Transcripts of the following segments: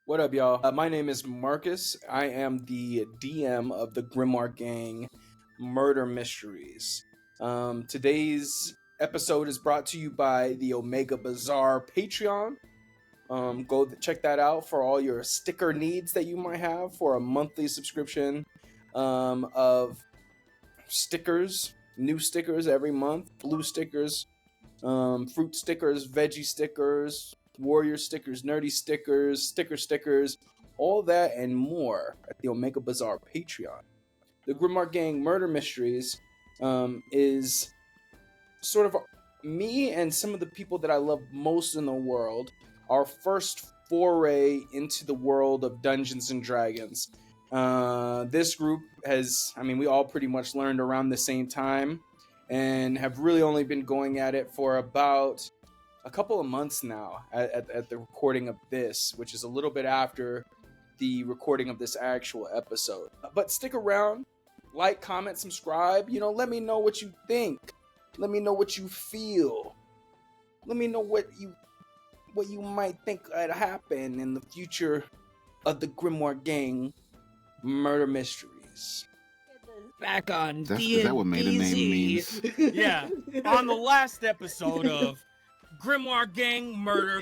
What up, y'all? My name is Marcus. I am the DM of the Grimoire Gang Murder Mysteries. Today's episode is brought to you by the Omega Bazaar Patreon. Go check that out for all your sticker needs that you might have for a monthly subscription of stickers, new stickers every month, blue stickers, fruit stickers, veggie stickers, warrior stickers, nerdy stickers, stickers, all that and more at the Omega Bazaar Patreon. The Grimoire Gang Murder Mysteries is sort of me and some of the people that I love most in the world, our first foray into the world of Dungeons and Dragons. This group we all pretty much learned around the same time and have really only been going at it for about a couple of months now at the recording of this, which is a little bit after the recording of this actual episode. But stick around, like, comment, subscribe. Let me know what you think. Let me know what you feel. Let me know what you might think might happen in the future of the Grimoire Gang Murder Mysteries. Back on Is that what made a name means? Yeah, on the last episode of Grimoire Gang Murder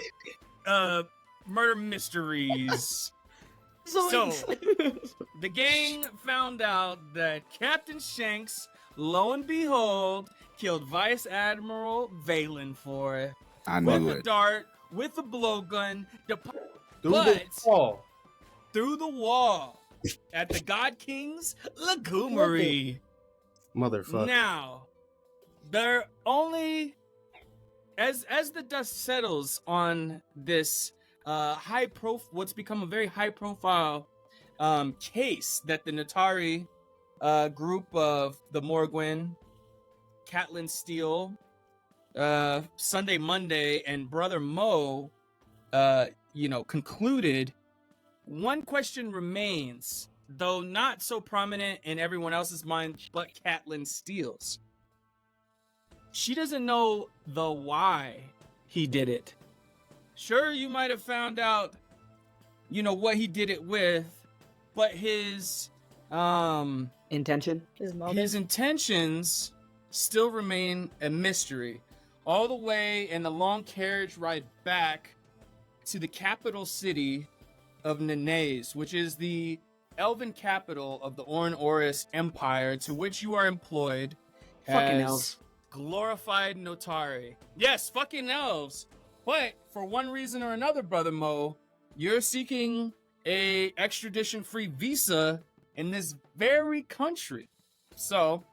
Mysteries. So, the gang found out that Captain Shanks, lo and behold, killed Vice Admiral Valen for it. I With knew a it. dart, with a blowgun, through the wall at the God King's Legumery. Motherfucker. Now, they're only as the dust settles on this what's become a very high profile case that the Natari group of the Morgwin, Catelyn Steele, Sunday Monday, and Brother Mo concluded. One question remains, though not so prominent in everyone else's mind but Catelyn Steele's. She doesn't know the why he did it. Sure, you might have found out, what he did it with, but his intention? His intentions still remain a mystery. All the way in the long carriage ride back to the capital city of Nenase, which is the elven capital of the Orn Oris Empire, to which you are employed Fucking as elves. glorified Notari. Yes, fucking elves. But for one reason or another, Brother Mo, you're seeking a extradition-free visa in this very country. So,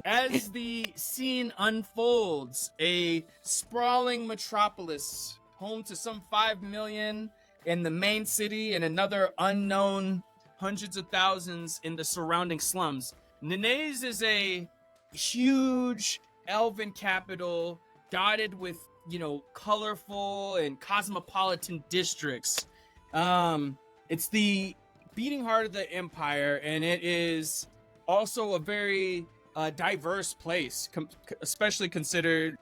as the scene unfolds, a sprawling metropolis home to some 5 million in the main city and another unknown hundreds of thousands in the surrounding slums. Nenase is a huge elven capital dotted with, colorful and cosmopolitan districts. It's the beating heart of the empire, and it is also a very diverse place, especially considered,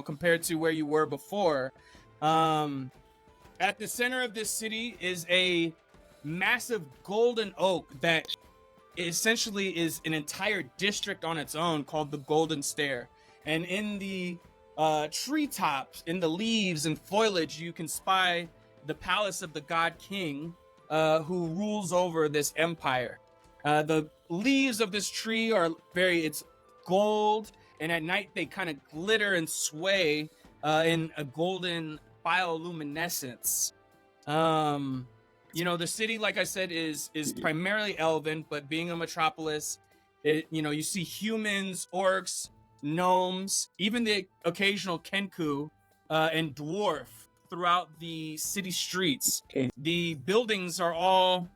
compared to where you were before. At the center of this city is a massive golden oak that essentially is an entire district on its own called the Golden Stair. And in the treetops, in the leaves and foliage, you can spy the palace of the God King, who rules over this empire. The leaves of this tree it's gold, and at night they kind of glitter and sway in a golden bioluminescence. The city, like I said, is primarily elven, but being a metropolis, you see humans, orcs, gnomes, even the occasional kenku, and dwarf throughout the city streets. Okay. The buildings are all,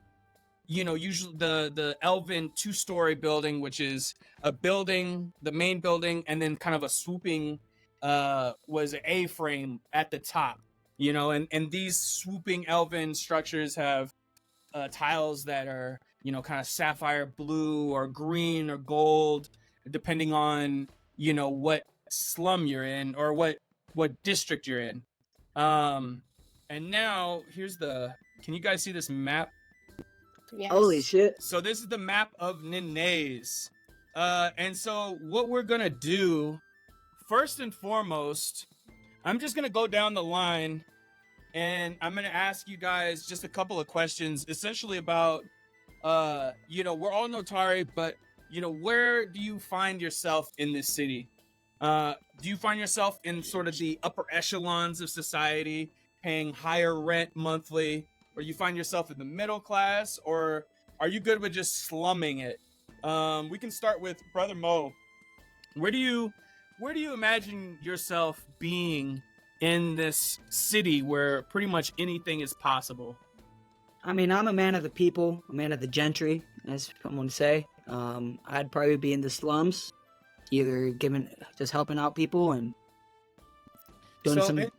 usually the elven 2-story building, which is a building, the main building, and then kind of a swooping was an A-frame at the top, and these swooping elven structures have tiles that are, kind of sapphire blue or green or gold, depending on, what slum you're in or what district you're in. And now here's the. Can you guys see this map? Yes. Holy shit. So this is the map of Nenase. And so what we're gonna do, first and foremost, I'm just gonna go down the line and I'm gonna ask you guys just a couple of questions, essentially about, we're all Notari, but where do you find yourself in this city? Do you find yourself in sort of the upper echelons of society, paying higher rent monthly, or you find yourself in the middle class, or are you good with just slumming it? We can start with Brother Mo. Where do you imagine yourself being in this city where pretty much anything is possible? I mean, I'm a man of the people, a man of the gentry, as someone would say. I'd probably be in the slums, either just helping out people and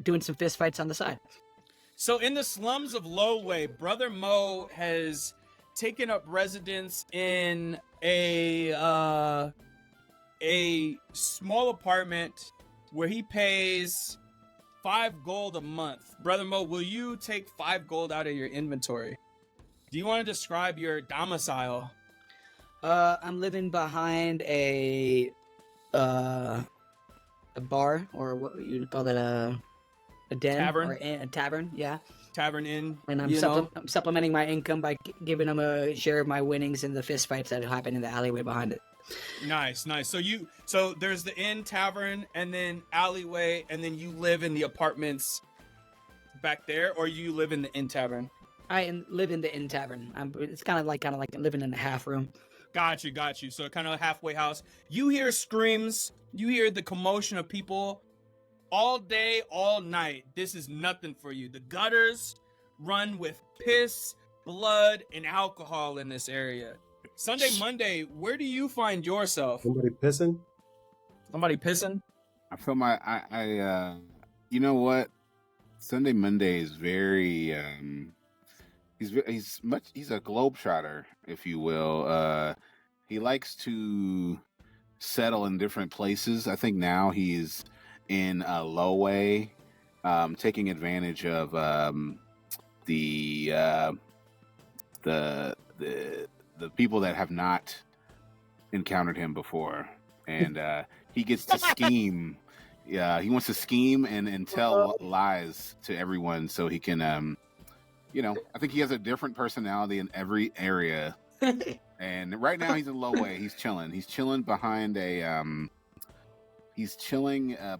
doing some fist fights on the side. So in the slums of Lowway, Brother Mo has taken up residence in a small apartment where he pays 5 gold a month. Brother Mo, will you take 5 gold out of your inventory? Do you want to describe your domicile? I'm living behind a bar, or what you call it, a den, Tavern? or a tavern, yeah. Tavern Inn. And I'm supplementing my income by giving them a share of my winnings in the fist fights that happen in the alleyway behind it. Nice. So there's the inn, tavern, and then alleyway, and then you live in the apartments back there, or you live in the inn tavern? I live in the inn tavern. It's kind of like living in a half room. Got you. So kind of a halfway house. You hear screams. You hear the commotion of people all day, all night. This is nothing for you. The gutters run with piss, blood, and alcohol in this area. Sunday, Monday, where do you find yourself? Somebody pissing? I feel you know what? Sunday Monday is very he's a globetrotter, if you will. He likes to settle in different places. I think now he's in Lowway, taking advantage of the people that have not encountered him before, and he gets to scheme. Yeah, he wants to scheme and tell lies to everyone so he can, I think he has a different personality in every area. And right now he's in Lowway. He's chilling. He's chilling behind a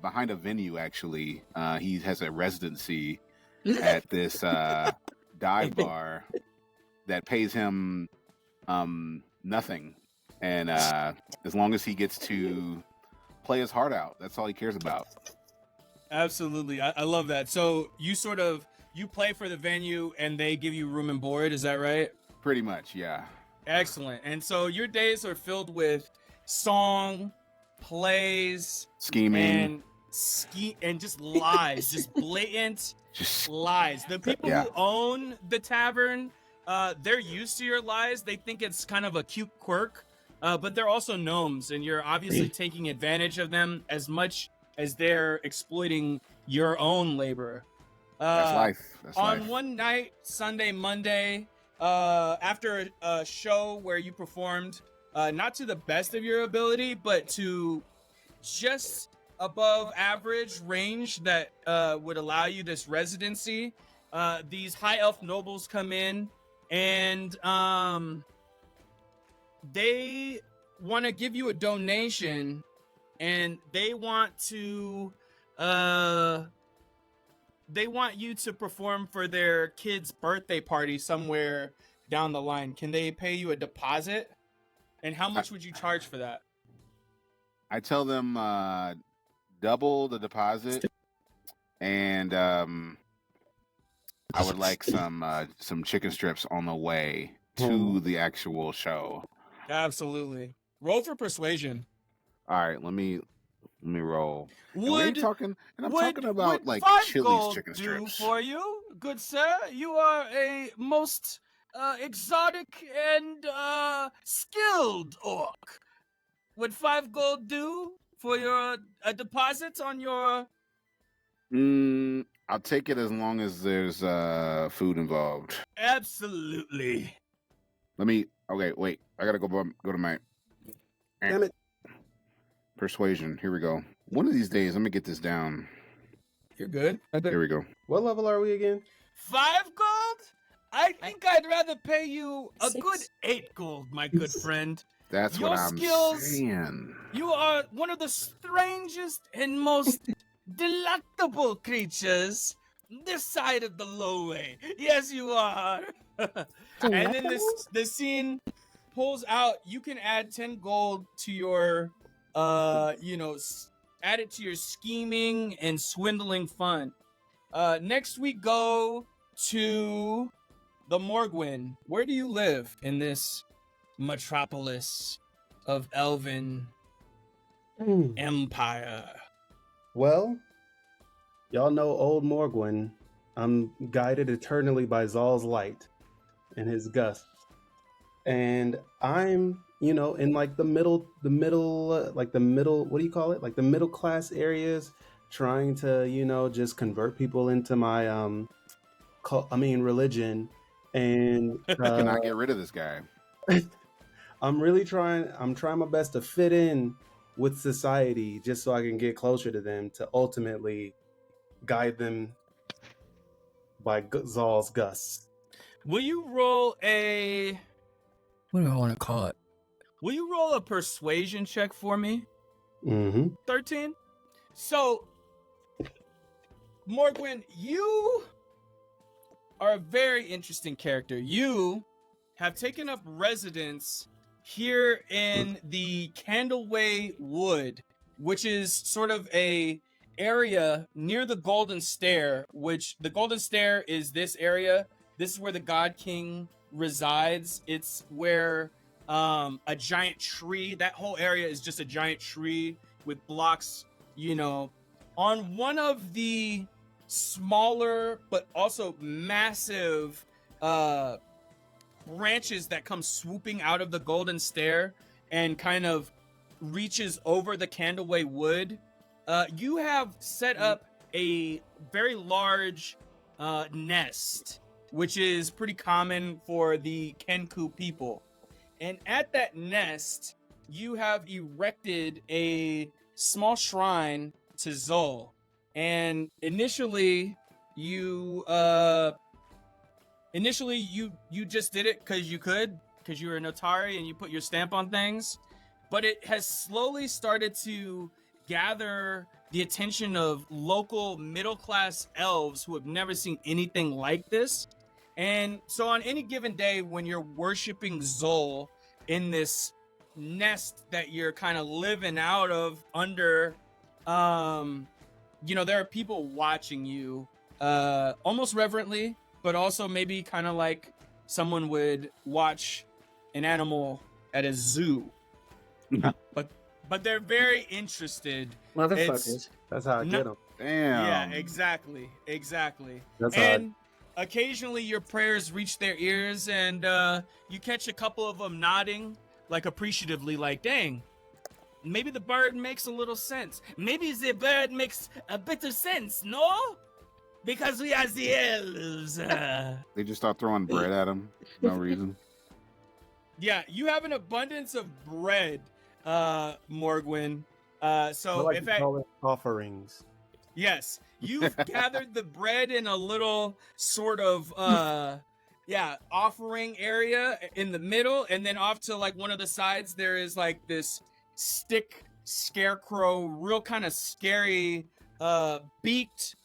behind a venue. Actually, he has a residency at this dive bar that pays him nothing, and as long as he gets to play his heart out, that's all he cares about. Absolutely. I love that. So you play for the venue and they give you room and board, is that right? Pretty much, yeah. Excellent. And so your days are filled with song, plays, scheming, and just lies, just blatant lies. The people who own the tavern, they're used to your lies. They think it's kind of a cute quirk, but they're also gnomes, and you're obviously taking advantage of them as much as they're exploiting your own labor. That's life. On one night, Sunday, Monday, after a show where you performed not to the best of your ability, but to just above average range that would allow you this residency, these high elf nobles come in and they want to give you a donation, and they want you to perform for their kid's birthday party somewhere down the line. Can they pay you a deposit? And how much would you charge for that? I tell them double the deposit, and I would like some chicken strips on the way to the actual show. Absolutely. Roll for persuasion. All right, let me roll. I'm talking about like Chili's chicken strips for you, good sir. You are a most exotic and skilled orc. Would 5 gold do for your deposits on your? I'll take it as long as there's food involved. Absolutely. Okay, wait. I gotta go to my Damn it. persuasion. Here we go. One of these days, let me get this down. You're good. Here we go. What level are we again? 5 gold? I think I'd rather pay you a 6. good 8 gold, my good friend. That's Your what I'm skills- saying. You are one of the strangest and most delectable creatures this side of the lowway. Yes, you are. And then the scene pulls out. You can add 10 gold to your, add it to your scheming and swindling fund. Next we go to the Morgwin. Where do you live in this metropolis of elven empire? Well, y'all know old Morgwin. I'm guided eternally by Zal's light and his gusts. And I'm, in like the middle, what do you call it? Like the middle class areas, trying to, just convert people into my, religion. And Can I get rid of this guy? I'm trying my best to fit in with society just so I can get closer to them to ultimately guide them by Zal's gusts. Will you roll a... What do I want to call it? Will you roll a persuasion check for me? Mm-hmm. 13? So, Morgwin, you are a very interesting character. You have taken up residence here in the Candleway Wood, which is sort of a area near the Golden Stair, which the Golden Stair is this area. This is where the God King resides. It's where a giant tree, that whole area is just a giant tree with blocks, on one of the smaller but also massive branches that come swooping out of the Golden Stair and kind of reaches over the Candleway Wood. You have set up a very large nest, which is pretty common for the Kenku people. And at that nest, you have erected a small shrine to Zol. And initially you just did it because you could, because you were an Otari and you put your stamp on things. But it has slowly started to gather the attention of local middle-class elves who have never seen anything like this. And so on any given day when you're worshiping Zol in this nest that you're kind of living out of under, there are people watching you almost reverently, but also maybe kind of like someone would watch an animal at a zoo. But they're very interested. Motherfuckers. That's how I get them. Damn. Yeah, exactly. That's And occasionally your prayers reach their ears, and you catch a couple of them nodding, like appreciatively, like, dang, maybe the bird makes a little sense. Maybe the bird makes a bit of sense, no? Because we are the elves. They just start throwing bread at him. No reason. Yeah, you have an abundance of bread, Morgwin. So like if to call it offerings. yes, you've gathered the bread in a little sort of offering area in the middle, and then off to like one of the sides there is like this stick scarecrow, real kind of scary beaked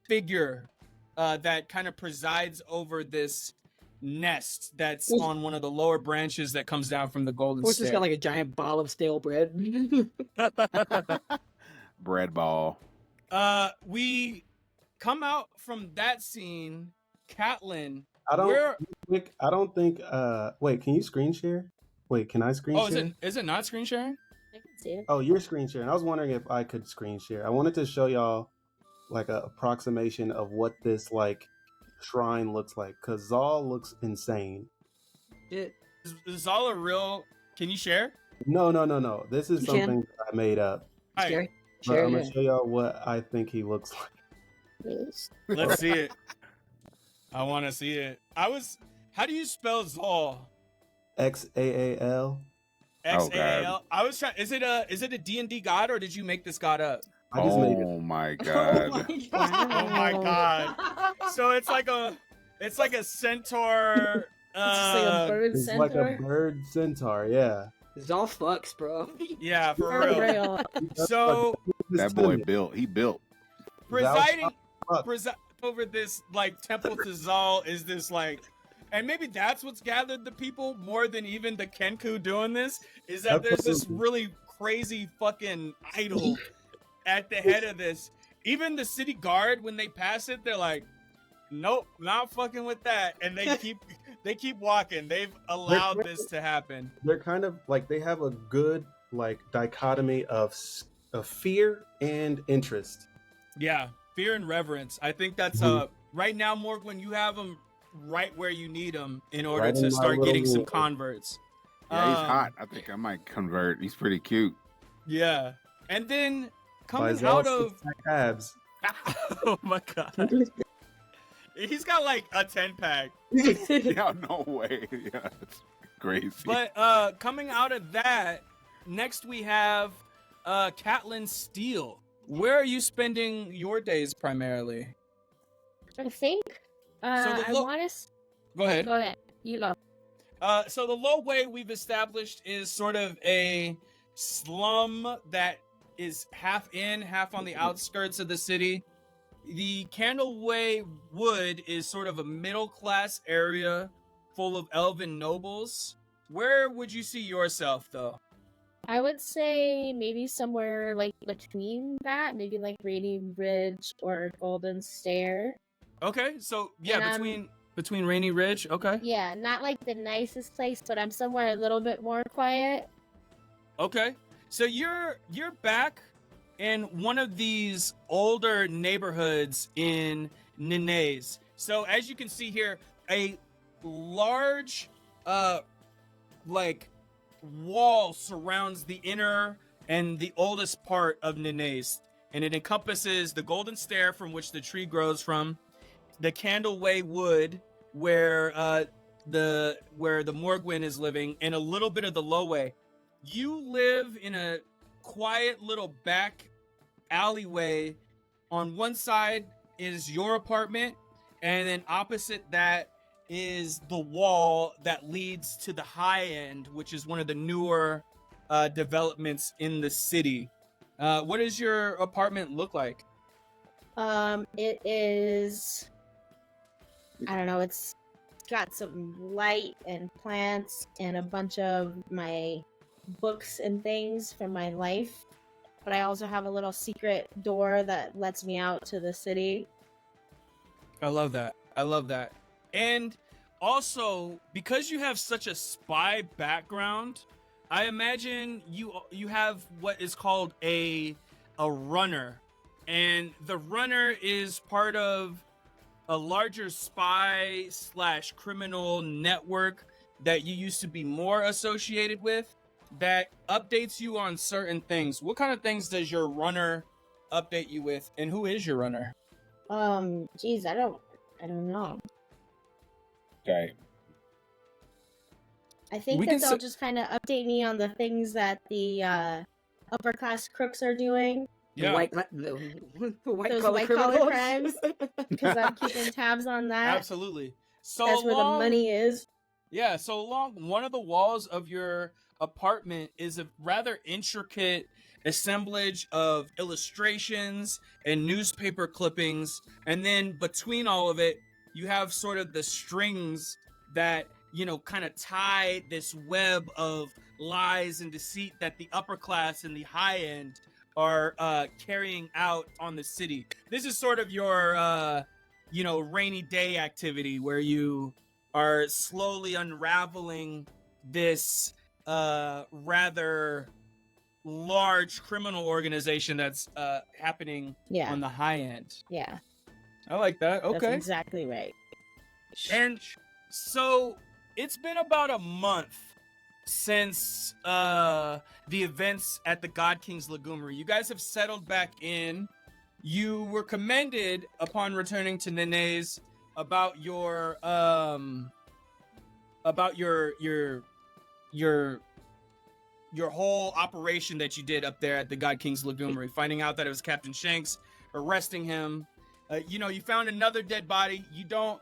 figure that kind of presides over this nest that's on one of the lower branches that comes down from the Golden Horse Stair. just got like a giant ball of stale bread. Bread ball. We come out from that scene, Catelyn. I don't think. Wait, can you screen share? Wait, can I screen share? Is it not screen sharing? I can see it. Oh, you're screen sharing. I was wondering if I could screen share. I wanted to show y'all like a approximation of what this like shrine looks like, because Zal looks insane. Is all a real? Can you share? No. This is You can. something that I made up. All right. Scary. But Share I'm it. gonna show y'all what I think he looks like. Let's see it. I want to see it. How do you spell Zal? XAAL. XAAL. I was trying. Is it a D&D god, or did you make this god up? I just made it. Oh my Oh god. Oh my god. So it's like a centaur. It's just like a bird It's centaur. like a bird centaur, yeah. Zal fucks, bro. Yeah, for For real. real. So That boy built. He built. presiding fuck. over this like temple to Zal is this like, and maybe that's what's gathered the people more than even the Kenku doing this, is that there's this Absolutely. really crazy fucking idol at the head of this. Even the city guard, when they pass it, they're like, nope, not fucking with that, and they keep walking. They've allowed this to happen. They're kind of like, they have a good like dichotomy of fear and interest. Yeah, fear and reverence. I think that's Mhm. right now, Morgan, you have them right where you need them in order Right in to my start getting little some world. converts. Yeah, he's Um, hot. I think I might convert. He's pretty cute. Yeah, and then coming By out Zell's of six-pack abs. oh my god, he's got like a 10-pack. Yeah, no way. Yeah, it's crazy. But coming out of that, next we have Catelyn Steele. Where are you spending your days primarily? I think. So I the want to. Go ahead. Go ahead. You go. So the low way we've established is sort of a slum that is half in, half on the outskirts of the city. The Candleway Wood is sort of a middle class area full of elven nobles. Where would you see yourself, though? I would say maybe somewhere like between that, maybe like Rainy Ridge or Golden Stair. Okay, so yeah, And between Rainy Ridge. Okay, Yeah, not like the nicest place, but I'm somewhere a little bit more quiet. okay. So you're back in one of these older neighborhoods in Nenase. So as you can see here, a large like wall surrounds the inner and the oldest part of Nenase, and it encompasses the Golden Stair from which the tree grows from, the Candleway Wood where the Morgwin is living, and a little bit of the Lowway. You live in a quiet little back alleyway. On one side is your apartment, and then opposite that is the wall that leads to the high end, which is one of the newer developments in the city. What does your apartment look like? It is. I don't know. It's got some light and plants and a bunch of my books and things from my life. But I also have a little secret door that lets me out to the city. I love that. I love that. And also, because you have such a spy background, I imagine you have what is called a runner. And the runner is part of a larger spy / criminal network that you used to be more associated with that updates you on certain things. What kind of things does your runner update you with, and who is your runner? Geez, I don't know. Okay. I think We that can they'll say- just kind of update me on the things that the upper class crooks are doing. The white Those collar white-collar criminals. Because I'm keeping tabs on that. Absolutely. So That's where the money is. Yeah, so along one of the walls of your apartment is a rather intricate assemblage of illustrations and newspaper clippings, and then between all of it, you have sort of the strings that, you know, kind of tie this web of lies and deceit that the upper class and the high end are carrying out on the city. This is sort of your rainy day activity where you are slowly unraveling this rather large criminal organization that's happening Yeah. on the high end. Yeah. I like that. That's Okay. exactly right. And so it's been about a month since the events at the God King's Legumery. You guys have settled back in. you were commended upon returning to Nenase about your your whole operation that you did up there at the God King's Legumery, finding out that it was Captain Shanks, arresting him. You found another dead body. You don't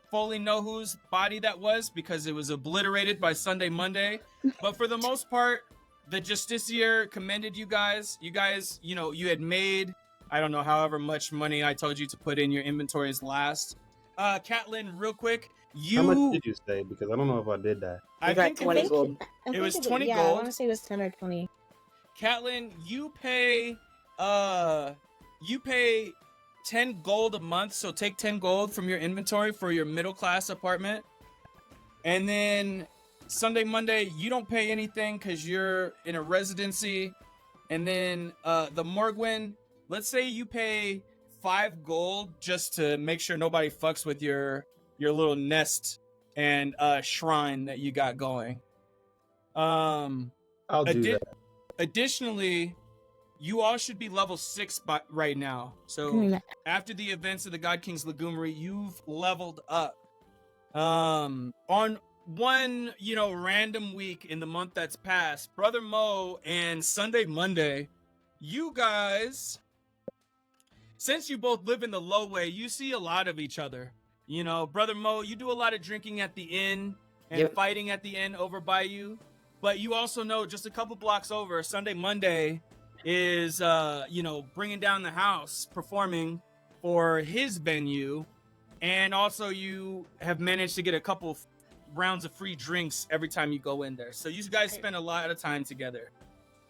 fully know whose body that was because it was obliterated by Sunday Monday. But for the most part, the Justiciar commended you guys. You guys, you had made, I don't know, however much money I told you to put in your inventories last. Catelyn, real quick, How much did you say? Because I don't know if I did that. I think 20 gold. It was 20 I gold. want to say it was 10 or 20. Catelyn, you pay 10 gold a month, so take 10 gold from your inventory for your middle class apartment. And then Sunday, Monday, you don't pay anything because you're in a residency. And then the Morgwin, let's say you pay 5 gold just to make sure nobody fucks with your little nest and shrine that you got going. I'll do that. Additionally, you all should be level 6 right now. So after the events of the God King's Legumery, you've leveled up. On one, random week in the month that's passed, Brother Mo and Sunday Monday, you guys, since you both live in the low way, you see a lot of each other. Brother Mo, you do a lot of drinking at the inn and fighting at the inn over by you. But you also know just a couple blocks over, Sunday Monday is, bringing down the house, performing for his venue. And also you have managed to get a couple rounds of free drinks every time you go in there. So you guys spend a lot of time together.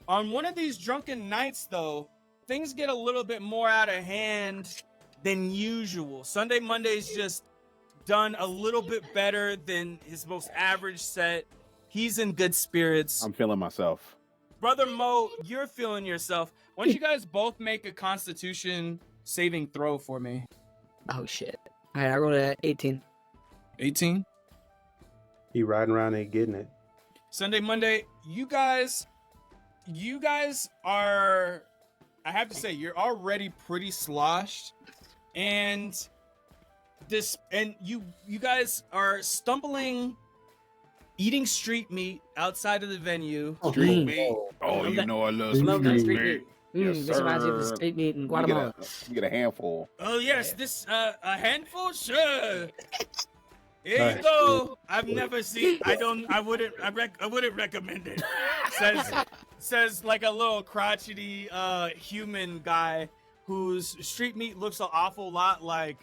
On one of these drunken nights, though, things get a little bit more out of hand than usual. Sunday Monday's just done a little bit better than his most average set. He's in good spirits. I'm feeling myself. Brother Mo, you're feeling yourself. Why don't you guys both make a Constitution saving throw for me? Oh shit! All right, I rolled at 18. 18? He riding around and getting it. Sunday, Monday, you guys are, I have to say, you're already pretty sloshed, and you guys are stumbling, eating street meat outside of the venue. Street meat. Oh, you know I love some street meat. Yes, this reminds me of the sir. street meat in Guatemala. You get a handful. Oh yes, this a handful, sure. Here you go. I've never seen. I wouldn't recommend it. Says like a little crotchety human guy whose street meat looks an awful lot like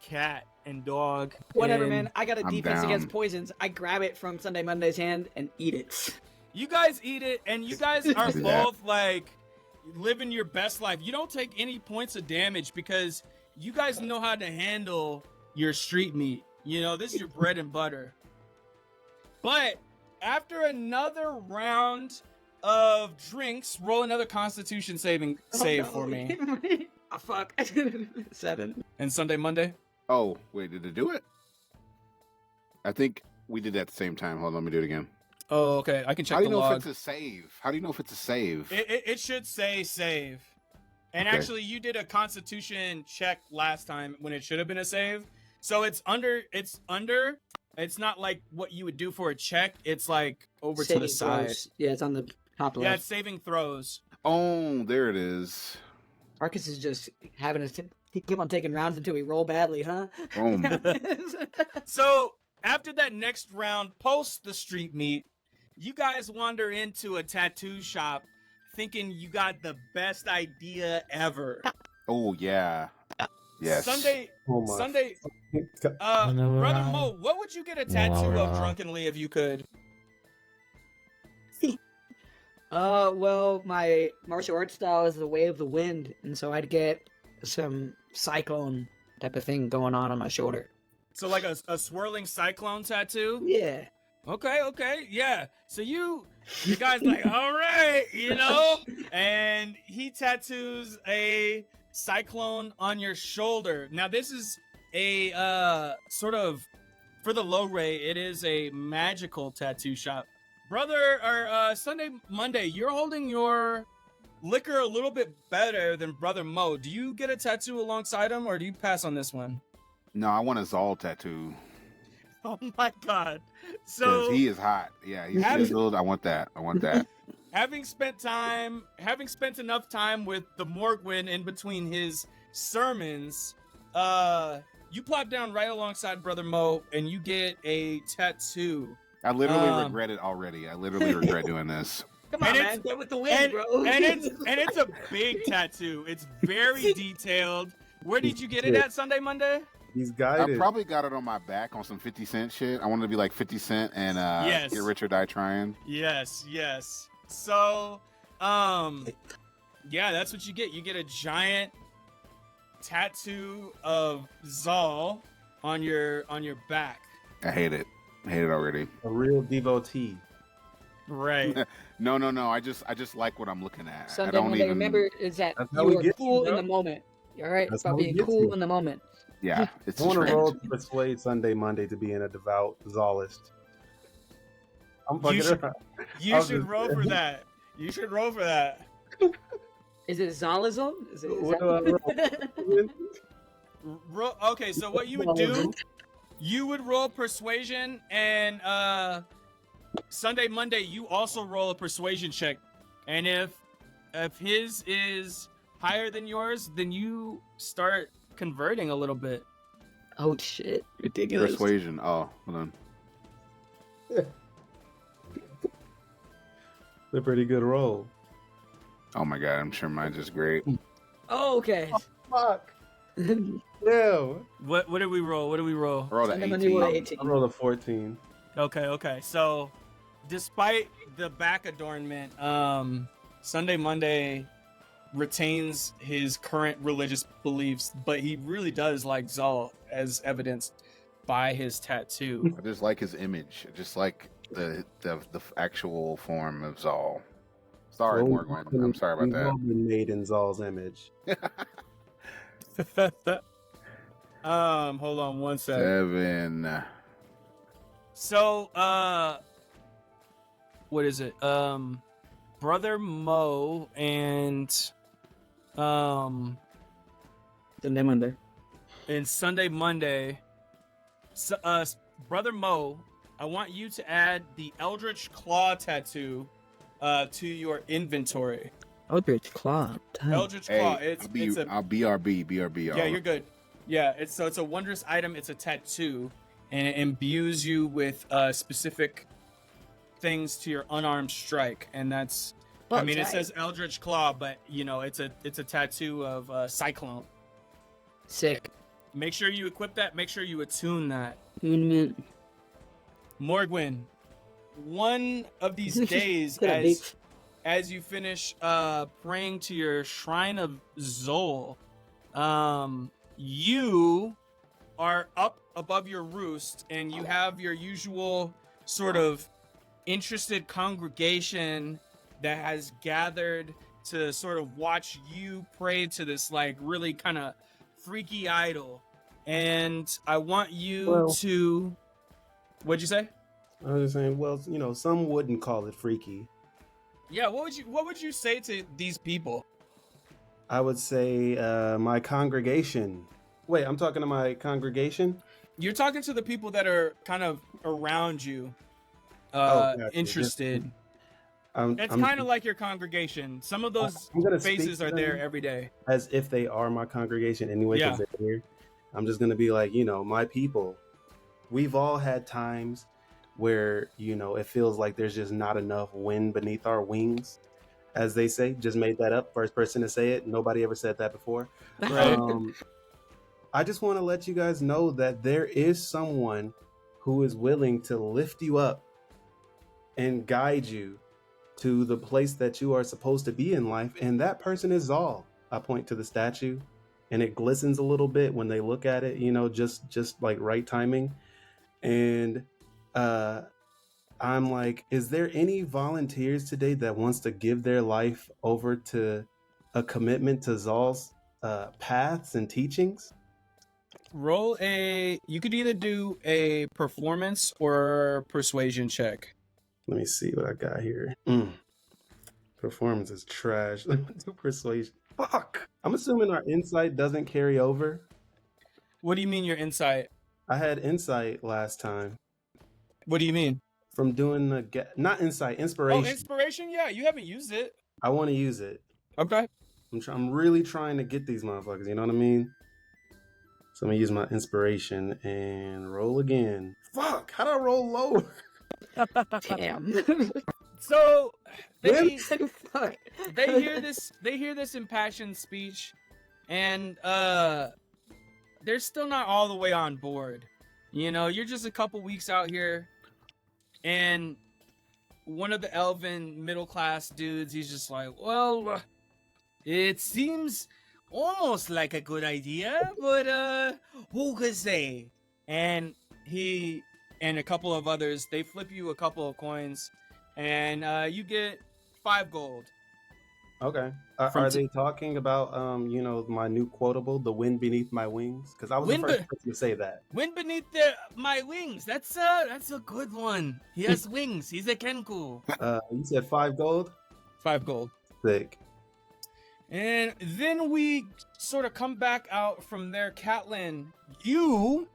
cat and dog. Whatever, And man. I got a I'm defense down. against poisons. I grab it from Sunday Monday's hand and eat it. You guys eat it, and you guys are Do that. both like living your best life. You don't take any points of damage because you guys know how to handle your street meat. This is your bread and butter. But after another round of drinks, roll another Constitution save for me. Oh, fuck. 7. And Sunday, Monday? Oh, wait, did it do it? I think we did that at the same time. Hold on, let me do it again. Oh, okay. I can check How do you the know log. if it's a save? How do you know if it's a save? It should say save. And Okay. actually, you did a Constitution check last time when it should have been a save. So it's under. It's not like what you would do for a check. It's like over to the Saving side. throws. Yeah, it's on the top Yeah, left. it's saving throws. Oh, there it is. Marcus is just having us keep on taking rounds until we roll badly, huh? Boom. So after that next round, post the street meet, you guys wander into a tattoo shop thinking you got the best idea ever. Oh, yeah. Yes. Sunday, Oh my. Brother Mo, what would you get a tattoo of drunkenly if you could? Well, my martial arts style is the way of the wind, and so I'd get some cyclone type of thing going on my shoulder. So like a swirling cyclone tattoo? Yeah. Okay, yeah. So you guys like, all right, and he tattoos a cyclone on your shoulder. Now this is a sort of, for the low ray, it is a magical tattoo shop. Brother, or Sunday, Monday, you're holding your Liquor a little bit better than Brother Mo. Do you get a tattoo alongside him, or do you pass on this one? No, I want a Zal tattoo Oh my god! because So he is hot. Yeah, he's Having- chiseled. I want that. I want that. having spent enough time with the Morgwin in between his sermons, you plop down right alongside Brother Mo, and you get a tattoo. I literally regret it already. I literally regret doing this. Come on, And man. it's- Get with the wind, And, bro. and it's a big tattoo. It's very detailed. Where did you get it at, Sunday, Monday? He's I guided. probably got it on my back on some 50 Cent shit. I wanted to be like 50 Cent and Yes. Get Rich or Die Trying. Yes. So, yeah, that's what you get. You get a giant tattoo of Zal on your back. I hate it. I hate it already. A real devotee. Right. No. I just like what I'm looking at. I Something don't that even. remember is that That's you how we were get cool you, in bro. the moment. All right, That's about how we being get cool you. in the moment. Yeah, it's I a want to trend. roll to persuade Sunday, Monday to being a devout Zalist. I'm fucking should- around. You I'll should just- roll for that. You should roll for that. Is it Zalism? Is What that... do I roll? Okay, so what you would do, you would roll persuasion, and Sunday, Monday, you also roll a persuasion check. And if his is higher than yours, then you start converting a little bit. Oh shit! Ridiculous. Persuasion. Oh, hold on. A pretty good roll. Oh my god, I'm sure mine's just great. Oh, okay. Fuck. No. What did we roll? What did we roll? I rolled Sunday, an Monday, roll 18. 18. I rolled a 14. Okay. So, despite the back adornment, Sunday, Monday retains his current religious beliefs, but he really does like Zal, as evidenced by his tattoo. I just like his image. I just like the actual form of Zal. Sorry, Well, Morgan. I'm sorry about We've that. all been made in Zal's image. Hold on one sec. 7. So, what is it? Brother Mo and Sunday, Monday. Sunday, Monday. So, Brother Mo, I want you to add the Eldritch Claw tattoo to your inventory. Eldritch Claw. Damn. Eldritch Hey, Claw. It's a I'll BRB. yeah. You're good. Yeah. It's a wondrous item. It's a tattoo, and it imbues you with specific things to your unarmed strike, and that's. I mean, it says Eldritch Claw, but you know, it's a tattoo of Cyclone. Sick. Make sure you equip that. Make sure you attune that. Uniment. Morgwin, one of these days, Get a as you finish praying to your shrine of Zol, you are up above your roost, and you have your usual sort of interested congregation that has gathered to sort of watch you pray to this like really kind of freaky idol. And I want you to. What'd you say? I was just saying, well, you know, some wouldn't call it freaky. Yeah, what would you say to these people? I would say my congregation. Wait, I'm talking to my congregation? You're talking to the people that are kind of around you, gotcha. interested. It's I'm- kind of like your congregation. Some of those I'm gonna speak faces to are there them every day. as if they are my congregation anyway, because they're here. I'm just going to be like, you know, my people. We've all had times where, you know, it feels like there's just not enough wind beneath our wings, as they say. Just made that up. First person to say it. Nobody ever said that before. Right. I just want to let you guys know that there is someone who is willing to lift you up and guide you to the place that you are supposed to be in life, and that person is Zal. I point to the statue, and it glistens a little bit when they look at it, you know, just like right timing. And I'm like, is there any volunteers today that wants to give their life over to a commitment to Zal's paths and teachings? You could either do a performance or persuasion check. Let me see what I got here. Performance is trash. Do persuasion. Fuck. I'm assuming our insight doesn't carry over. What do you mean your insight? I had insight last time What do you mean? from doing the not insight, Oh, inspiration. inspiration? Yeah, you haven't used it. I want to use it. Okay. I'm really trying to get these motherfuckers. You know what I mean? So I'm gonna use my inspiration and roll again. Fuck! How do I roll low? Damn. So they Fuck. they hear this impassioned speech, and they're still not all the way on board. You know, you're just a couple weeks out here, and one of the elven middle class dudes, he's just like, well, it seems almost like a good idea, but who could say? And he and a couple of others, they flip you a couple of coins, and you get 5 gold. Okay. From Are t- they talking about my new quotable, "The wind beneath my wings"? Because I was Wind the first be- person to say that. Wind beneath my wings. That's a good one. He has wings. He's a Kenku. You said 5 gold. 5 gold. Sick. And then we sort of come back out from there, Catlin. You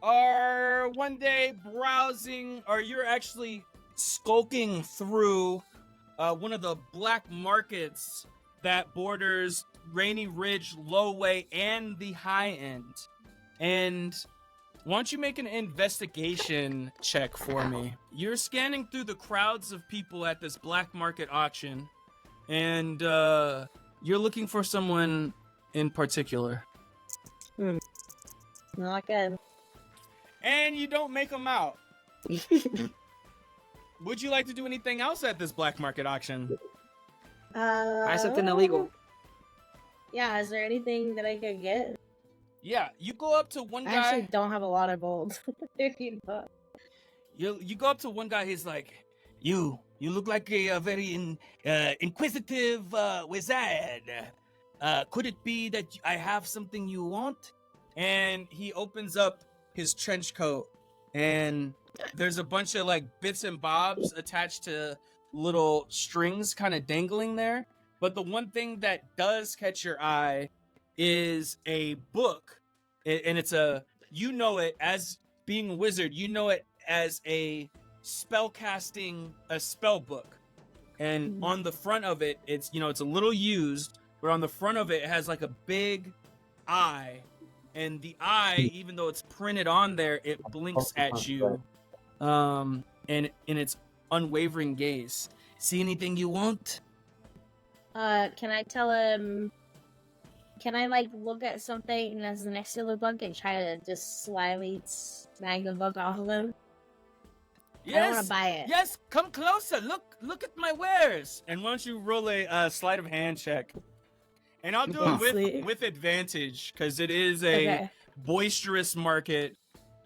are one day browsing, or you're actually skulking through one of the black markets that borders Rainy Ridge, Lowway, and the High End. And why don't you make an investigation check for me? You're scanning through the crowds of people at this black market auction, and you're looking for someone in particular. Not good. And you don't make them out. Would you like to do anything else at this black market auction? Buy something illegal. Yeah, is there anything that I could get? Yeah, you go up to one I guy. actually don't have a lot of gold. If you know. You go up to one guy. He's like, you look like a very inquisitive wizard. Could it be that I have something you want? And he opens up his trench coat, and there's a bunch of like bits and bobs attached to little strings kind of dangling there. But the one thing that does catch your eye is a book, and it's you know it as being a wizard, you know it as a spell book. And on the front of it, it's a little used, but on the front of it has like a big eye, and the eye, even though it's printed on there, it blinks at you, and in its unwavering gaze. See anything you want? Can I tell him? Can I like look at something that's next to the book and try to just slyly snag the book off of him? I don't want to buy it. Yes, come closer. Look at my wares. And why don't you roll a sleight of hand check? And I'll do it with advantage, because it is a boisterous market.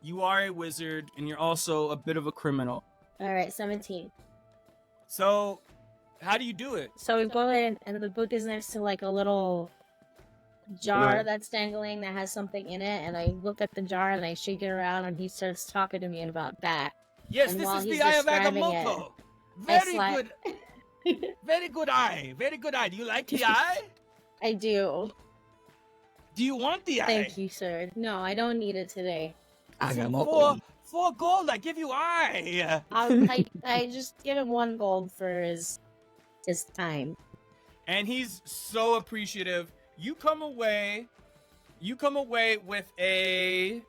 You are a wizard, and you're also a bit of a criminal. All right, 17. So, how do you do it? So we go in, and the book is next to like a little jar that's dangling that has something in it. And I look at the jar and I shake it around, and he starts talking to me about that. Yes, And this while is he's the Eye of describing Agamotto. I Very good. Very good eye. Very good eye. Do you like the eye? I do. Do you want the eye? Thank you, sir. No, I don't need it today. For gold, I give you eye. I just give him 1 gold for his time. And he's so appreciative. You come away with an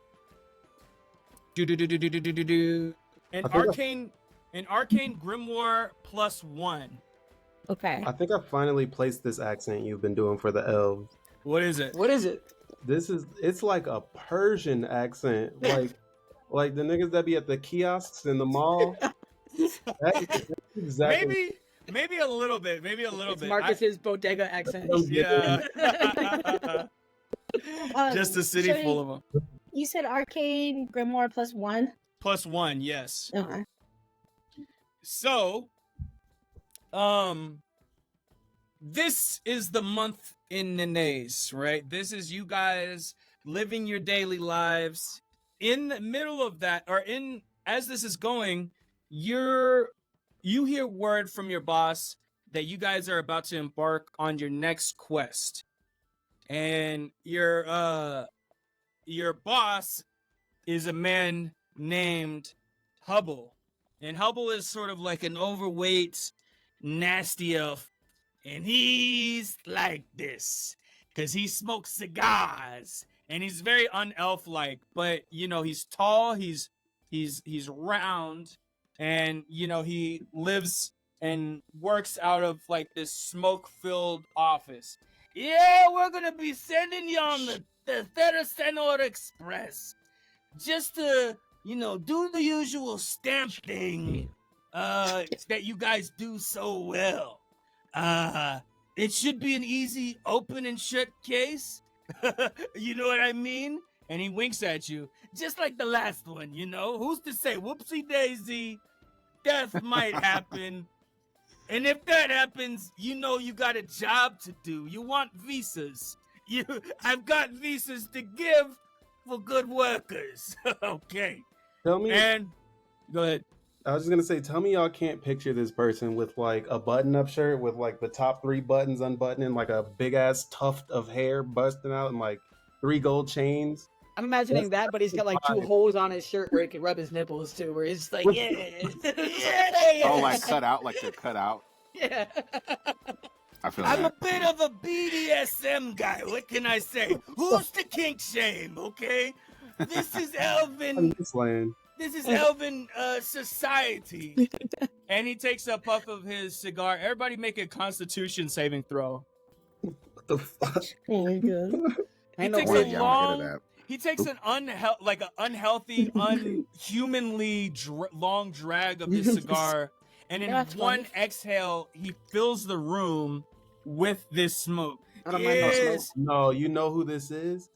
arcane grimoire +1. Okay. I think I finally placed this accent you've been doing for the elves. What is it? What is it? It's like a Persian accent, like the niggas that be at the kiosks in the mall. That's exactly. Maybe a little bit. It's Marcus's bodega accent. Yeah. Just a city so full of them. You said arcane grimoire +1? +1, yes. Okay. So, this is the month in Nenase, right? This is you guys living your daily lives. In the middle of that, as this is going, you're you hear word from your boss that you guys are about to embark on your next quest, and your boss is a man named Hubble, and Hubble is sort of like an overweight, nasty elf, and he's like this because he smokes cigars, and he's very unelf-like. But he's tall, he's round, and he lives and works out of like this smoke-filled office. Yeah, we're gonna be sending you on the Theracenor Express just to do the usual stamp thing that you guys do so well. It should be an easy open and shut case. You know what I mean? And he winks at you, just like the last one, Who's to say, whoopsie daisy, death might happen. And if that happens, you got a job to do. You want visas. I've got visas to give for good workers. Okay. Tell me. And go ahead. I was just gonna say, tell me y'all can't picture this person with like a button-up shirt with like the top 3 buttons unbuttoned and like a big ass tuft of hair busting out and like 3 gold chains. I'm imagining that, but he's got like 2 holes on his shirt where he can rub his nipples too, where he's like, yeah. Oh, like cut out, like they're cut out. Yeah. I feel I'm that. a bit of a BDSM guy. What can I say? Who's to kink shame? Okay, this is elven. This is elven society. And he takes a puff of his cigar. Everybody make a Constitution saving throw. What the fuck? Oh my god. He takes a long. He takes an unhealthy, unhumanly long drag of his cigar, and in one exhale, he fills the room with this smoke. I don't mind no smoke. No, you know who this is?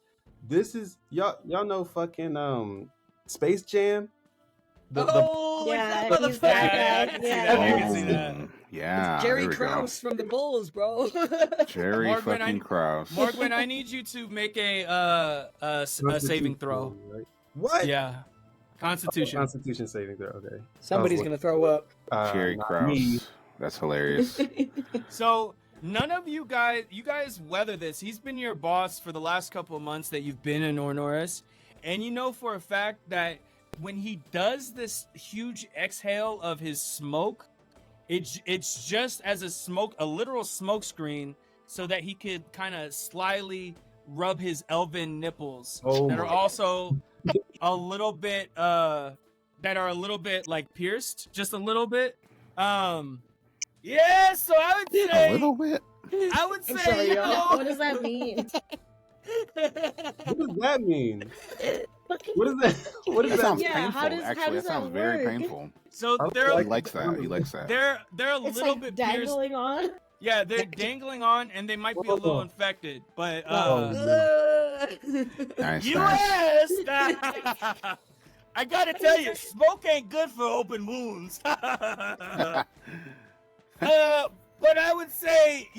This is y'all know fucking Space Jam? Yeah, he's that guy. You can see that. Yeah, It's Jerry there we go. Krause from the Bulls, bro. Jerry Morgan, fucking Krause. Morgan, I need you to make a saving throw. Right? What? Yeah, Constitution. Constitution saving throw. Okay. Somebody's gonna throw up. Jerry Not me. Krause. That's hilarious. So none of you guys weather this. He's been your boss for the last couple of months that you've been in Ornoris, and you know for a fact that when he does this huge exhale of his smoke, it's just as a literal smoke screen, so that he could kind of slyly rub his elven nipples that are also a little bit like pierced, just a little bit. Yeah, so I would say A little bit. I would say, sorry, you y'all. know, What does that mean? What does that mean? What is that? What That is sounds that? Yeah, painful. how does Actually, that that sounds very work? painful. so I they're He likes that. He likes that. they're a It's little like bit pierced. dangling on. Yeah, they're dangling on, and they might be a little infected. But Nice, you nice. asked. I gotta tell you, smoke ain't good for open wounds. But I would say,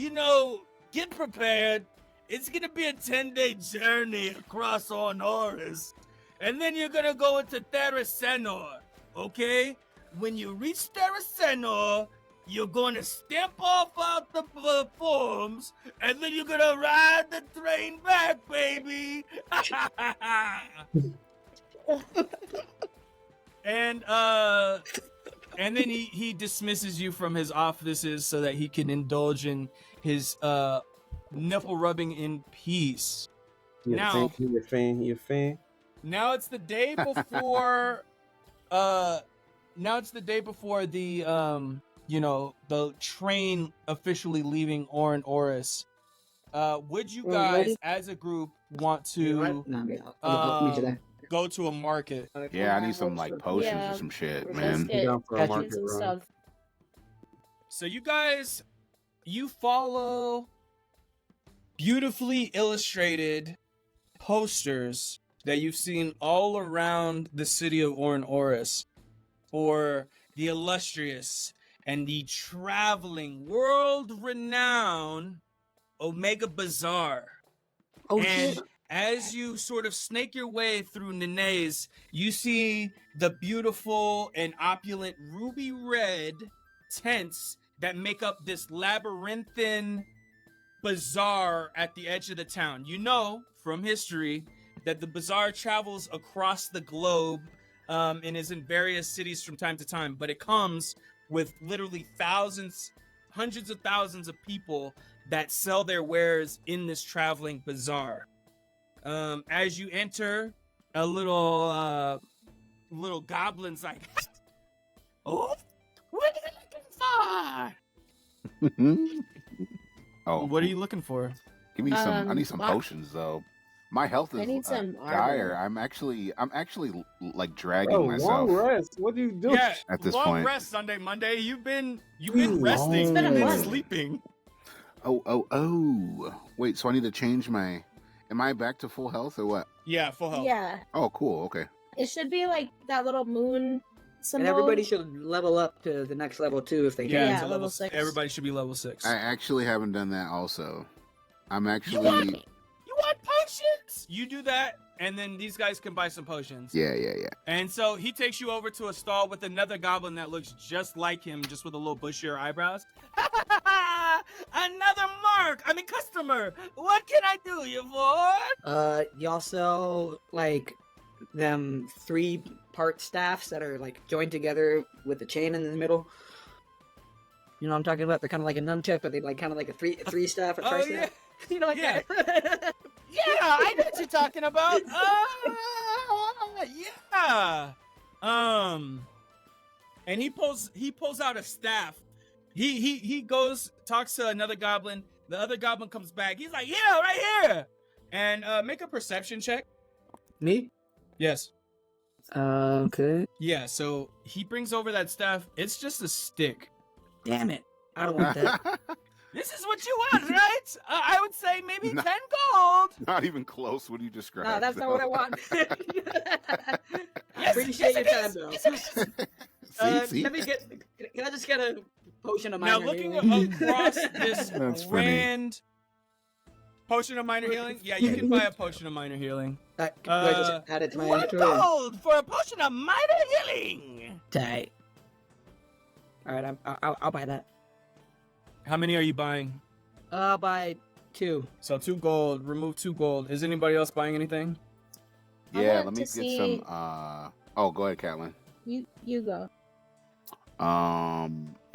get prepared. It's gonna be a 10-day journey across Ornoris, and then you're gonna go into Theracenor. Okay? When you reach Theracenor, you're gonna stamp off out the forms, and then you're gonna ride the train back, baby. And then he dismisses you from his offices so that he can indulge in his nipple rubbing in peace. You're Now- a fan. Now it's the day before the train officially leaving Ornoris. Would you guys as a group want to go to a market? Yeah, I need some like potions Yeah, or some shit, Let's man. get Down for a catching market some run. stuff. So you follow beautifully illustrated posters that you've seen all around the city of Ornoris for the illustrious and the traveling, world-renowned Omega Bazaar. Oh And shit! as you sort of snake your way through Nenase, you see the beautiful and opulent ruby red tents that make up this labyrinthine bazaar at the edge of the town. You know from history that the bazaar travels across the globe and is in various cities from time to time, but it comes with literally thousands, hundreds of thousands of people that sell their wares in this traveling bazaar. As you enter, a little goblin's like, "Oh, what are you looking for?" Oh, What are you looking for? give me some. I need some what? potions though. My health I is need some dire. armor. I'm actually like dragging Bro, myself long rest. What do you do? Yeah, at this long point. rest Sunday, Monday. You've been Ooh, resting. It's been a You've been month. sleeping. Oh. Wait, so I need to change my. Am I back to full health or what? Yeah, full health. Yeah, Oh, cool. Okay. it should be like that little moon symbol. And everybody should level up to the next level too if they Yeah, can. Yeah, to level 6. Everybody should be level 6. I actually haven't done that. Also, I'm actually. You want potions? You do that, and then these guys can buy some potions. Yeah. And so he takes you over to a stall with another goblin that looks just like him, just with a little bushier eyebrows. Another customer. What can I do you for? Y'all sell like them 3-part staffs that are like joined together with a chain in the middle. You know what I'm talking about? They're kind of like a nunchuck, but they like kind of like a three staff, a Oh, tri-staff. yeah. You know, like Yeah. that. Yeah, I know what you're talking about. Yeah. And he pulls out a staff. He goes, talks to another goblin. The other goblin comes back. He's like, yeah, right here. And make a perception check. Me? Yes. Okay. Yeah, so he brings over that staff. It's just a stick. Damn it. I don't want that. This is what you want, right? I would say maybe No. 10 gold. Not even close. What do you describe? No, that's not what I want. Yes, Appreciate yes, your it time, is. though. Yes, it is. See? Let me get. Can I just get a potion of Now, minor looking healing? across this That's funny. grand potion of minor healing, yeah, you can buy a potion of minor healing. Do I just add it to my 1 inventory? gold for a potion of minor healing. Tight. All right, I'll buy that. How many are you buying? I'll buy 2. So 2 gold. Remove 2 gold. Is anybody else buying anything? I Yeah, want let me to get see- some. Oh, go ahead, Catlin. You go. I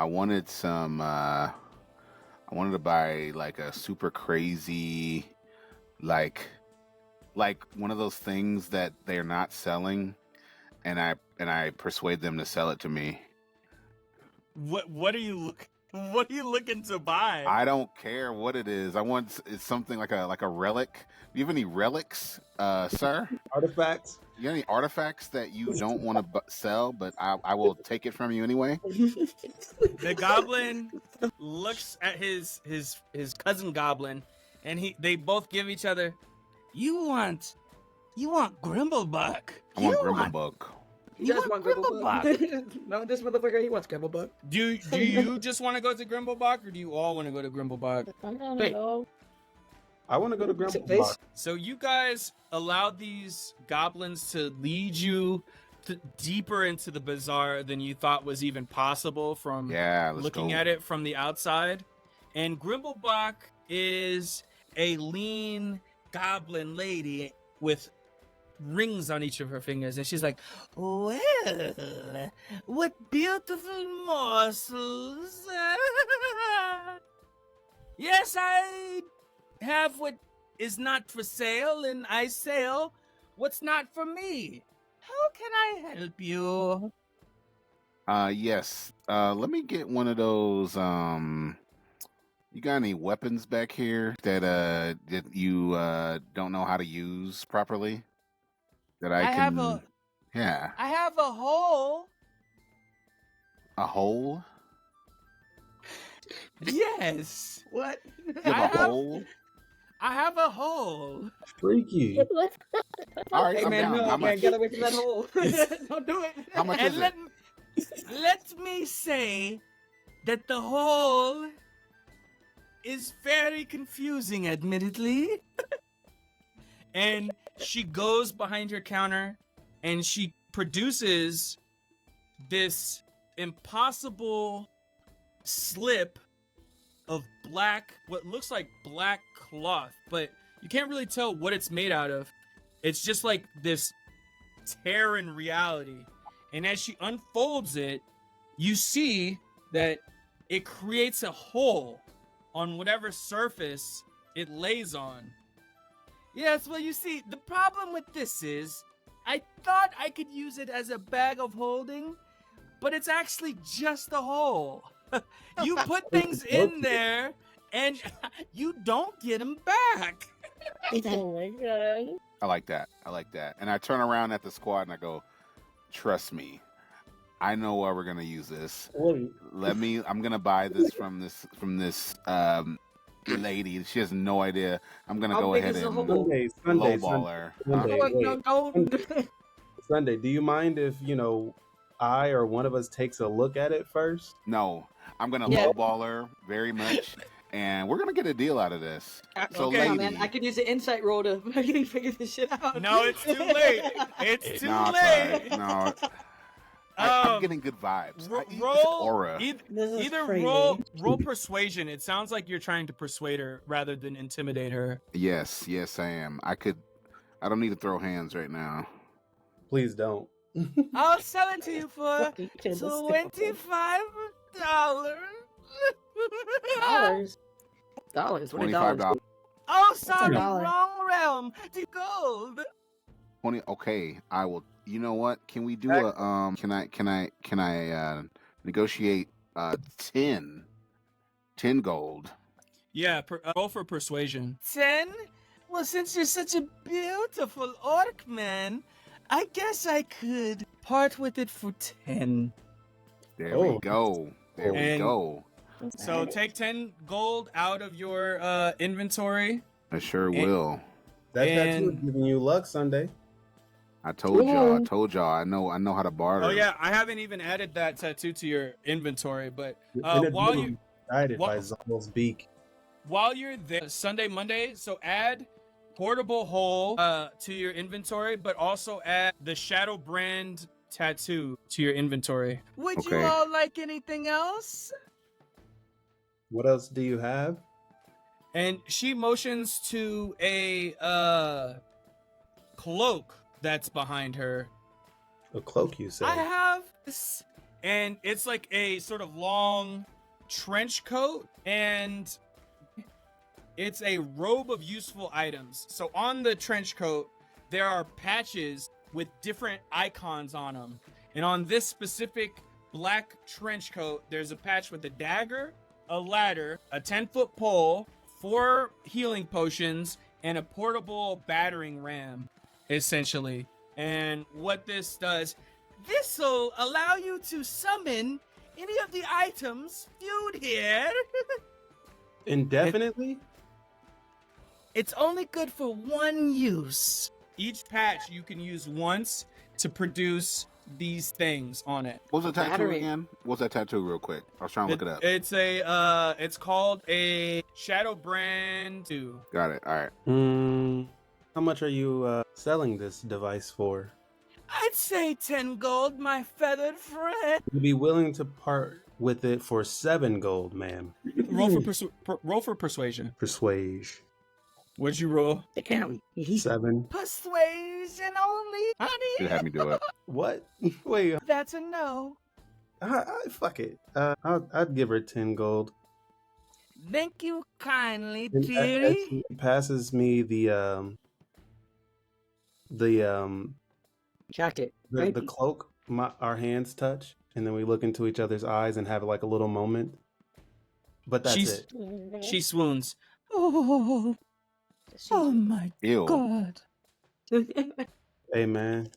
wanted some. I wanted to buy like a super crazy, like one of those things that they're not selling, and I persuade them to sell it to me. What are you looking to buy? I don't care what it is. I want it's something like a relic. Do you have any relics, sir? Artifacts. You got any artifacts that you don't want to sell, but I will take it from you anyway? The goblin looks at his cousin goblin, and they both give each other. You want Grimblebuck. I want Grimblebuck. You just want Grimblebuck. No, this motherfucker, he wants Grimblebuck. Do you just want to go to Grimblebuck, or do you all want to go to Grimblebuck? I don't Wait. know. I want to go to Face- Grandpa. So you guys allowed these goblins to lead you deeper into the bazaar than you thought was even possible from Yeah, let's looking go. at it from the outside. And Grimblebuck is a lean goblin lady with rings on each of her fingers, and she's like, well, what beautiful morsels. Yes, I have what is not for sale, and I sell what's not for me. How can I help you? Yes. Let me get one of those. You got any weapons back here that you don't know how to use properly? That I can. Yeah. I have a hole. A hole. Yes. What? You have a hole. I have a hole. Freaky. All right, Hey I'm man, down. no, How man, much? get away from that hole. Don't do it. How much And is it? let me say that the hole is very confusing, admittedly. And she goes behind her counter and she produces this impossible slip of what looks like black cloth, but you can't really tell what it's made out of. It's just like this tear in reality. And as she unfolds it, you see that it creates a hole on whatever surface it lays on. Yes, well, you see, the problem with this is, I thought I could use it as a bag of holding, but it's actually just a hole. You put things in there, and you don't get them back. Oh my god. I like that. And I turn around at the squad and I go, trust me, I know why we're gonna use this. Wait. I'm gonna buy this from this lady. She has no idea. I'm gonna How go big ahead is the and hole? lowball her. Sunday, do you mind if, I or one of us takes a look at it first? No, I'm gonna Yeah. lowball her very much, and we're gonna get a deal out of this. So, Okay. lady, Man, I could use an insight roll to fucking figure this shit out. No, it's too late. It's too no, late. no, I'm getting good vibes. This aura. This is Either crazy. roll persuasion. It sounds like you're trying to persuade her rather than intimidate her. Yes, I am. I don't need to throw hands right now. Please don't. I'll sell it to you for Fucking fiddlestick. $25. Dollars. What are $25. dollars? Oh, sorry, $1. wrong realm. To gold. 20. Okay, I will. You know what? Can we do a Can I negotiate 10 gold? Yeah, roll for persuasion. 10? Well, since you're such a beautiful orc man, I guess I could part with it for 10. There we Oh. go. There we And- go. So take 10 gold out of your inventory. I sure And- will. That tattoo is And- giving you luck, Sunday. I told y'all. I know how to barter. Oh yeah, I haven't even added that tattoo to your inventory, but And it's while literally you guided while- by Zal's beak. while you're there, Sunday, Monday, so add portable hole to your inventory, but also add the Shadow Brand tattoo to your inventory. Would you Okay. all like anything else? What else do you have? And she motions to a cloak that's behind her. A cloak, you say? I have this, and it's like a sort of long trench coat, and it's a robe of useful items. So on the trench coat, there are patches with different icons on them. And on this specific black trench coat, there's a patch with a dagger, a ladder, a 10-foot pole, 4 healing potions, and a portable battering ram, essentially. And what this does, this'll allow you to summon any of the items viewed here. Indefinitely? It's only good for one use. Each patch you can use once to produce these things on it. What's the tattoo Battery. again? What's that tattoo real quick? I was trying to look it up. It's called a Shadow Brand 2. Got it. All right. How much are you selling this device for? I'd say 10 gold, my feathered friend. You'd be willing to part with it for 7 gold, ma'am. Roll for persuasion. Persuage. What'd you roll? Damn. 7. Persuasion only, You honey. had me do it. What? Wait, That's a no. fuck it. I'd give her 10 gold. Thank you kindly, And as dearie. she passes me the Jacket. right? the cloak, our hands touch, and then we look into each other's eyes and have like a little moment. But that's She's- it. She swoons. Oh, oh my Ew. god. Hey man.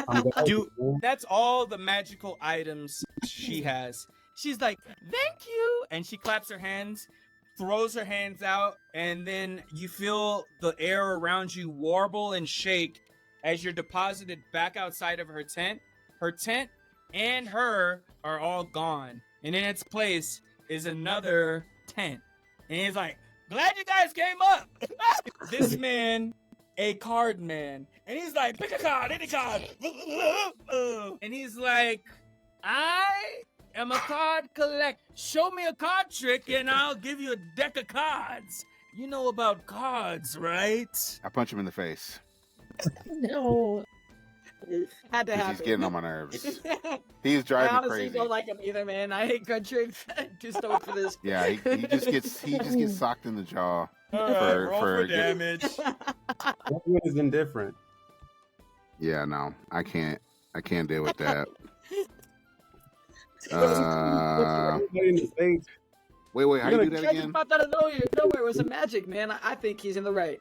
I'm glad Do- you- That's all the magical items she has. She's like, thank you. And she claps her hands, throws her hands out, and then you feel the air around you warble and shake as you're deposited back outside of her tent. Her tent and her are all gone. And in its place is another tent. And he's like, glad you guys came up. This man, a card man. And he's like, pick a card, any card. And he's like, I am a card collect. Show me a card trick and I'll give you a deck of cards. You know about cards, right? I punch him in the face No. Had to because happen. he's getting on my nerves. He's I driving me honestly crazy. don't like him either, man. I hate card tricks. Too stoked for this. Yeah, he just gets socked in the jaw. All right, roll for get- damage. Everyone is indifferent. Yeah, no, I can't deal with that. Everybody in the face. Wait, how you do that I just again? popped out of nowhere with some magic, man. I think he's in the right.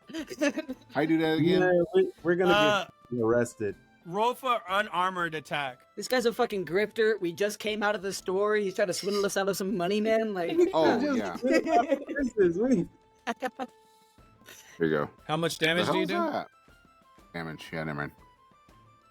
How you do that again? Yeah, we're gonna get arrested. Roll for unarmored attack. This guy's a fucking grifter. We just came out of the store. He's trying to swindle us out of some money, man. Like, Oh yeah, here you go. How much The damage do you hell's do? that? Damage. Yeah, never mind.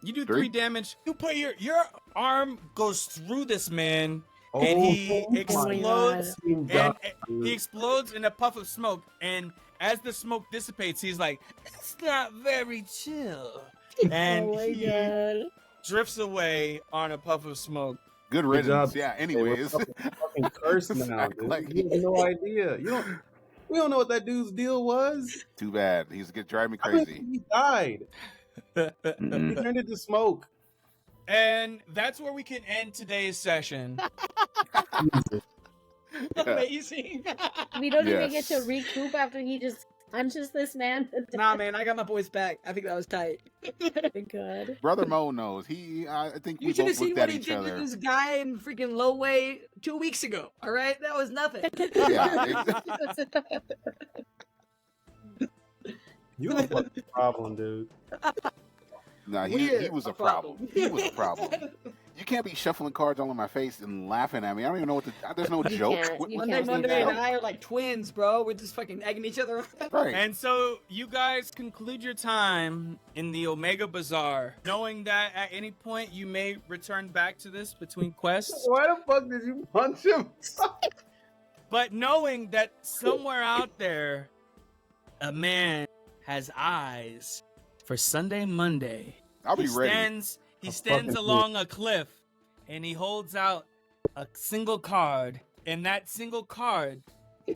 You do 3 3 damage. You put your arm goes through this man, Oh, and he my explodes. God. And he explodes in a puff of smoke. And as the smoke dissipates, he's like, "It's not very chill," and Oh my he god. drifts away on a puff of smoke. Good Good riddance. job. Yeah. Hey, Anyways, we're fucking cursed now, Act dude. like- You have no idea. We don't know what that dude's deal was. too bad. He's gonna drive me I mean, crazy. he died. He Mm-mm. turned into smoke. And that's where we can end today's session. amazing. We don't even get to Yes. recoup after he just punches this man. Nah, man, I got my boys back. I think that was tight. Good. Brother Mo knows. I think You we should have both seen looked what at he each did to other. this guy in freaking low way 2 weeks ago. All right, that was nothing. Yeah, exactly. You have a fucking problem, dude. No, he We're was a a problem. He was a problem. You can't be shuffling cards all in my face and laughing at me. I don't even know what the. There's no You joke. can't. What- You what Monday, is the Monday, and joke? I are like twins, bro. We're just fucking egging each other on. Right. And so you guys conclude your time in the Omega Bazaar, knowing that at any point you may return back to this between quests, Why the fuck did you punch him? but knowing that somewhere out there, a man has eyes for Sunday Monday. I'll be ready. He A stands fucking along a cliff and he holds out a single card, and that single card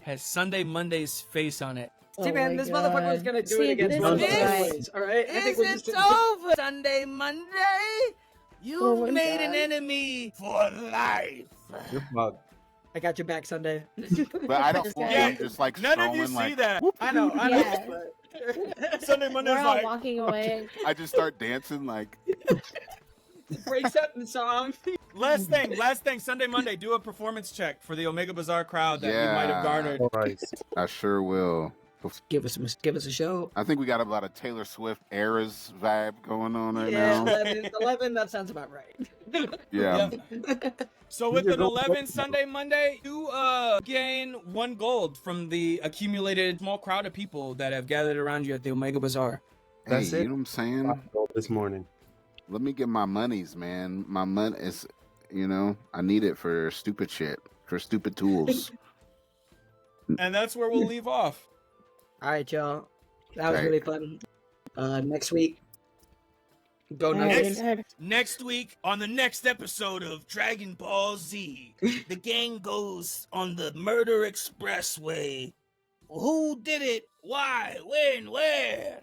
has Sunday Monday's face on it. See, Oh man, my this motherfucker is God. gonna do See, it against this one of is us right. anyways. All right, I think Is we're it just over? Sunday Monday? You've Oh my made God. an enemy for life. You're fucked. I got your back Sunday. But I don't This want guy- him just like None of strolling you see like. that. I know. Yeah. but- Sunday We're Monday's all like, walking away. I just start dancing like. breaks out in song. last thing, Sunday Monday, do a performance check for the Omega Bazaar crowd that you might have Yeah. garnered. Christ. I sure will. Give us a show. I think we got a lot of Taylor Swift eras vibe going on right Yeah, now. 11, that sounds about right. Yeah. So with You an just 11 don't- Sunday Monday, you gain 1 gold from the accumulated small crowd of people that have gathered around you at the Omega Bazaar. Hey, That's you it. know what I'm saying? This morning. Let me get my monies, man. My money is, I need it for stupid shit, for stupid tools. And that's where we'll leave off. All right, y'all. That was Right. really fun. Next week, go Oh, Nuggets. God. Next week, on the next episode of Dragon Ball Z, the gang goes on the Murder Expressway. Who did it? Why? When? Where?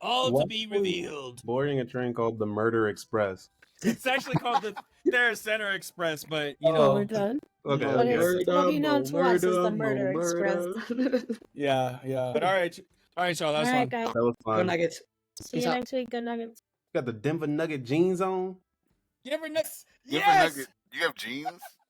All to What? be revealed. Boarding a train called the Murder Express. It's actually called the Terra Center Express, but you Oh, know, we're done. Okay. Okay, okay. so will be known to us as the Murder Express. yeah. But all right, y'all. That's All fun. right, guys. That was Go fun. Nuggets. See Peace you out. next week. Good nuggets. Got the Denver Nugget jeans on. You ever next? You have Yes. nugget- You have jeans?